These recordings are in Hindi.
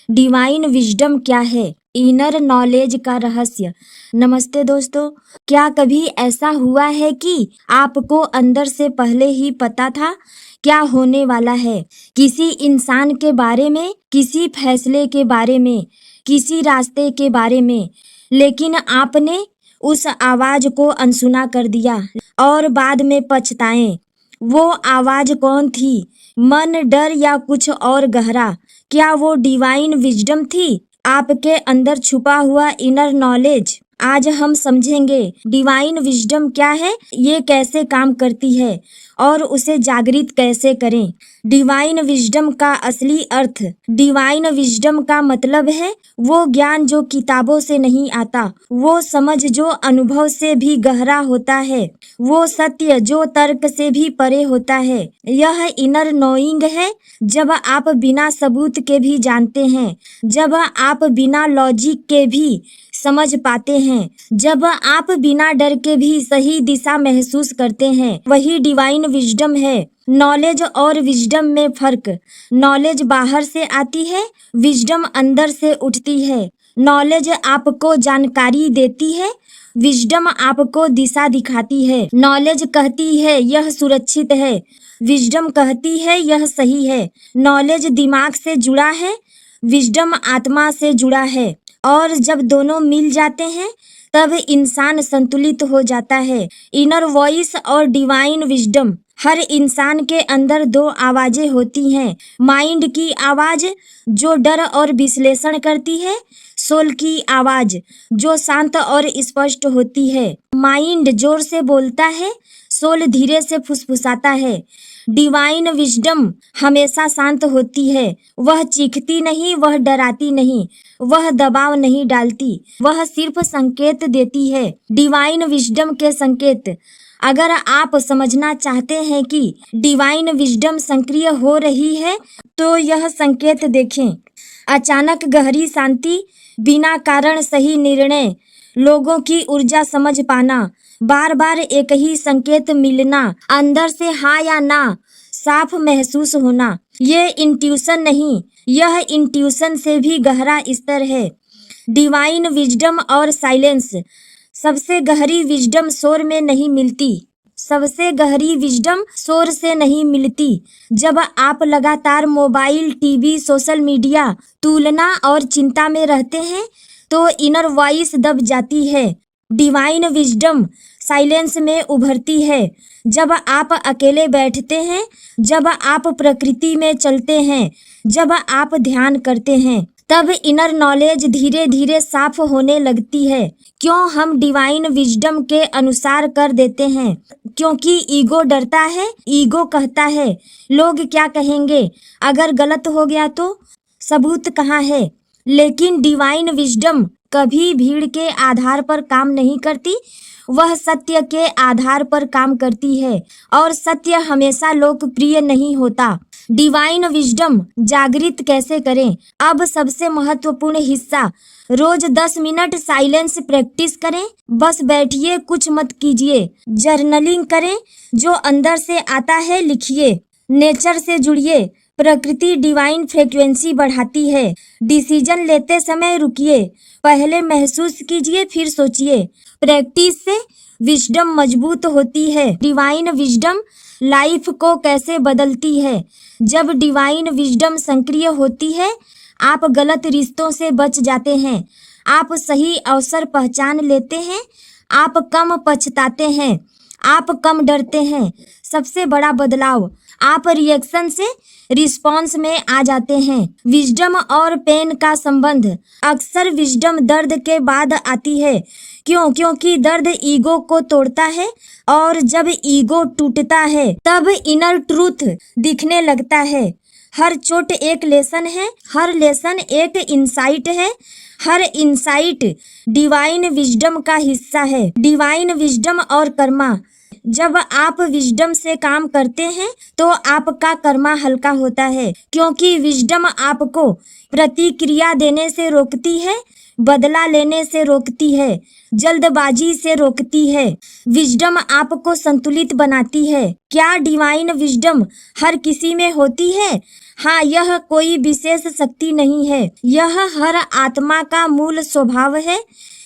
डिवाइन विजडम क्या है, इनर नॉलेज का रहस्य। नमस्ते दोस्तों, क्या कभी ऐसा हुआ है कि आपको अंदर से पहले ही पता था क्या होने वाला है, किसी इंसान के बारे में, किसी फैसले के बारे में, किसी रास्ते के बारे में, लेकिन आपने उस आवाज को अनसुना कर दिया और बाद में पछताएं। वो आवाज कौन थी? मन, डर या कुछ और गहरा? क्या वो डिवाइन विजडम थी, आपके अंदर छुपा हुआ इनर नॉलेज? आज हम समझेंगे डिवाइन विजडम क्या है, ये कैसे काम करती है और उसे जागृत कैसे करें। डिवाइन विजडम का असली अर्थ। डिवाइन विजडम का मतलब है वो ज्ञान जो किताबों से नहीं आता, वो समझ जो अनुभव से भी गहरा होता है, वो सत्य जो तर्क से भी परे होता है। यह इनर नोइंग है जब आप बिना सबूत के भी जानते हैं, जब आप बिना लॉजिक के भी समझ पाते हैं, जब आप बिना डर के भी सही दिशा महसूस करते हैं, वही डिवाइन विजडम है। नॉलेज और विजडम में फर्क। नॉलेज बाहर से आती है, विजडम अंदर से उठती है। नॉलेज आपको जानकारी देती है, विजडम आपको दिशा दिखाती है। नॉलेज कहती है यह सुरक्षित है, विजडम कहती है यह सही है। नॉलेज दिमाग से जुड़ा है, विजडम आत्मा से जुड़ा है, और जब दोनों मिल जाते हैं तब इंसान संतुलित हो जाता है। इनर वॉइस और डिवाइन विजडम। हर इंसान के अंदर दो आवाजें होती हैं। माइंड की आवाज जो डर और विश्लेषण करती है, सोल की आवाज जो शांत और स्पष्ट होती है। माइंड जोर से बोलता है, सोल धीरे से फुसफुसाता है। डिवाइन विजडम हमेशा शांत होती है, वह चीखती नहीं, वह डराती नहीं, वह दबाव नहीं डालती, वह सिर्फ संकेत देती है। डिवाइन विजडम के संकेत। अगर आप समझना चाहते हैं कि डिवाइन विजडम सक्रिय हो रही है तो यह संकेत देखें। अचानक गहरी शांति, बिना कारण सही निर्णय, लोगों की ऊर्जा समझ पाना, बार बार एक ही संकेत मिलना, अंदर से हाँ या ना साफ महसूस होना। ये इंट्यूशन नहीं, यह इंट्यूशन से भी गहरा स्तर है। डिवाइन विजडम और साइलेंस। सबसे गहरी विजडम शोर में नहीं मिलती, सबसे गहरी विजडम शोर से नहीं मिलती। जब आप लगातार मोबाइल, टीवी, सोशल मीडिया, तुलना और चिंता में रहते हैं तो इनर वॉइस दब जाती है। डिवाइन विजडम साइलेंस में उभरती है। जब आप अकेले बैठते हैं, जब आप प्रकृति में चलते हैं, जब आप ध्यान करते हैं, तब इनर नॉलेज धीरे धीरे साफ होने लगती है। क्यों हम डिवाइन विजडम के अनुसार कर देते हैं? क्योंकि ईगो डरता है। ईगो कहता है लोग क्या कहेंगे, अगर गलत हो गया तो, सबूत कहाँ है। लेकिन डिवाइन विजडम कभी भीड़ के आधार पर काम नहीं करती, वह सत्य के आधार पर काम करती है, और सत्य हमेशा लोकप्रिय नहीं होता। डिवाइन विजडम जागृत कैसे करें? अब सबसे महत्वपूर्ण हिस्सा। रोज 10 मिनट साइलेंस प्रैक्टिस करें। बस बैठिए, कुछ मत कीजिए। जर्नलिंग करें, जो अंदर से आता है लिखिए। नेचर से जुड़िए, प्रकृति डिवाइन फ्रीक्वेंसी बढ़ाती है। डिसीजन लेते समय रुकिए, पहले महसूस कीजिए फिर सोचिए। प्रैक्टिस से विजडम मजबूत होती है। डिवाइन विजडम लाइफ को कैसे बदलती है? जब डिवाइन विजडम सक्रिय होती है, आप गलत रिश्तों से बच जाते हैं, आप सही अवसर पहचान लेते हैं, आप कम पछताते हैं, आप कम डरते हैं। सबसे बड़ा बदलाव, आप रिएक्शन से रिस्पॉन्स में आ जाते हैं। विजडम और पेन का संबंध। अक्सर विजडम दर्द के बाद आती है। क्यों? क्योंकि दर्द ईगो को तोड़ता है, और जब ईगो टूटता है तब इनर ट्रूथ दिखने लगता है। हर चोट एक लेसन है, हर लेसन एक इंसाइट है, हर इंसाइट डिवाइन विजडम का हिस्सा है। डिवाइन विजडम और कर्मा। जब आप विजडम से काम करते हैं तो आपका कर्मा हल्का होता है, क्योंकि विजडम आपको प्रतिक्रिया देने से रोकती है, बदला लेने से रोकती है, जल्दबाजी से रोकती है। विजडम आपको संतुलित बनाती है। क्या डिवाइन विजडम हर किसी में होती है? हाँ, यह कोई विशेष शक्ति नहीं है, यह हर आत्मा का मूल स्वभाव है।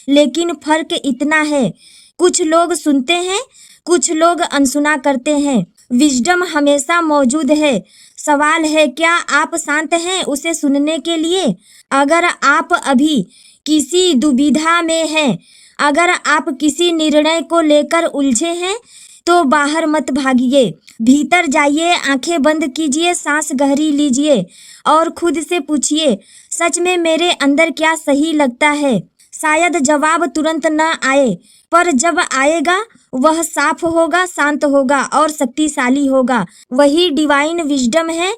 लेकिन फर्क इतना है, कुछ लोग सुनते हैं, कुछ लोग अनसुना करते हैं। विजडम हमेशा मौजूद है। सवाल है, क्या आप शांत हैं उसे सुनने के लिए? अगर आप अभी किसी दुविधा में हैं, अगर आप किसी निर्णय को लेकर उलझे हैं, तो बाहर मत भागिए, भीतर जाइए, आंखें बंद कीजिए, सांस गहरी लीजिए और खुद से पूछिए, सच में मेरे अंदर क्या सही लगता है? शायद जवाब तुरंत न आए, पर जब आएगा वह साफ होगा, शांत होगा और शक्तिशाली होगा। वही डिवाइन विजडम है।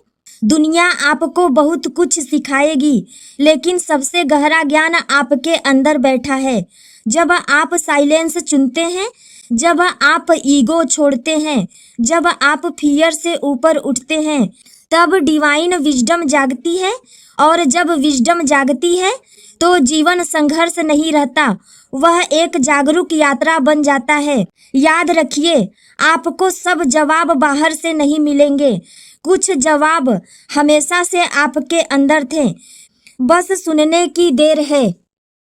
दुनिया आपको बहुत कुछ सिखाएगी, लेकिन सबसे गहरा ज्ञान आपके अंदर बैठा है। जब आप साइलेंस चुनते हैं, जब आप ईगो छोड़ते हैं, जब आप फियर से ऊपर उठते हैं, तब डिवाइन विजडम जागती है। और जब विजडम जागती है तो जीवन संघर्ष नहीं रहता, वह एक जागरूक यात्रा बन जाता है। याद रखिए, आपको सब जवाब बाहर से नहीं मिलेंगे, कुछ जवाब हमेशा से आपके अंदर थे, बस सुनने की देर है।